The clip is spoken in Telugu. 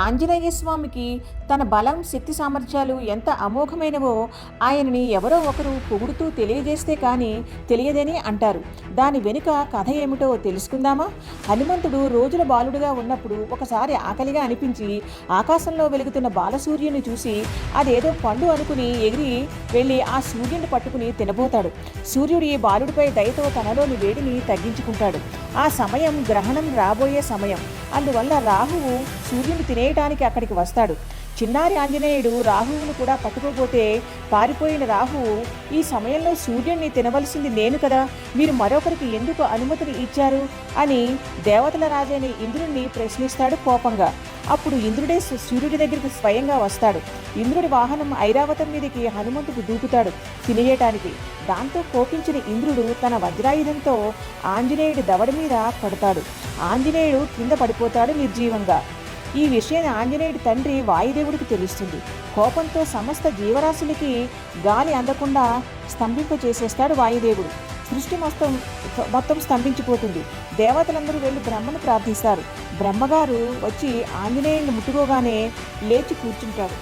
ఆంజనేయ స్వామికి తన బలం, శక్తి సామర్థ్యాలు ఎంత అమోఘమైనవో ఆయనని ఎవరో ఒకరు పొగుడుతూ తెలియజేస్తే కానీ తెలియదని అంటారు. దాని వెనుక కథ ఏమిటో తెలుసుకుందామా? హనుమంతుడు రోజుల బాలుడుగా ఉన్నప్పుడు ఒకసారి ఆకలిగా అనిపించి ఆకాశంలో వెలుగుతున్న బాలసూర్యుని చూసి అదేదో పండు అనుకుని ఎగిరి వెళ్ళి ఆ సూర్యుని పట్టుకుని తినబోతాడు. సూర్యుడు ఈ బాలుడిపై దయతో తనలోని వేడిని తగ్గించుకుంటాడు. ఆ సమయం గ్రహణం రాబోయే సమయం. అందువల్ల రాహువు సూర్యుని తినేయటానికి అక్కడికి వస్తాడు. చిన్నారి ఆంజనేయుడు రాహువును కూడా పట్టుకోపోతే పారిపోయిన రాహువు, ఈ సమయంలో సూర్యుడిని తినవలసింది నేను కదా, మీరు మరొకరికి ఎందుకు అనుమతిని ఇచ్చారు అని దేవతల రాజైన ఇంద్రుడిని ప్రశ్నిస్తాడు కోపంగా. అప్పుడు ఇంద్రుడే సూర్యుడి దగ్గరికి స్వయంగా వస్తాడు. ఇంద్రుడి వాహనం ఐరావతం మీదకి హనుమంతుడు దూకుతాడు తినేయటానికి. దాంతో కోపించిన ఇంద్రుడు తన వజ్రాయుధంతో ఆంజనేయుడి దవడ మీద పడతాడు. ఆంజనేయుడు కింద పడిపోతాడు నిర్జీవంగా. ఈ విషయాన్ని ఆంజనేయుడి తండ్రి వాయుదేవుడికి తెలుస్తుంది. కోపంతో సమస్త జీవరాశులకి గాలి అందకుండా స్తంభింపచేసేస్తాడు వాయుదేవుడు. సృష్టి మొత్తం స్తంభించిపోతుంది. దేవతలందరూ వెళ్ళి బ్రహ్మను ప్రార్థిస్తారు. బ్రహ్మగారు వచ్చి ఆంజనేయుని ముట్టుకోగానే లేచి కూర్చుంటాడు.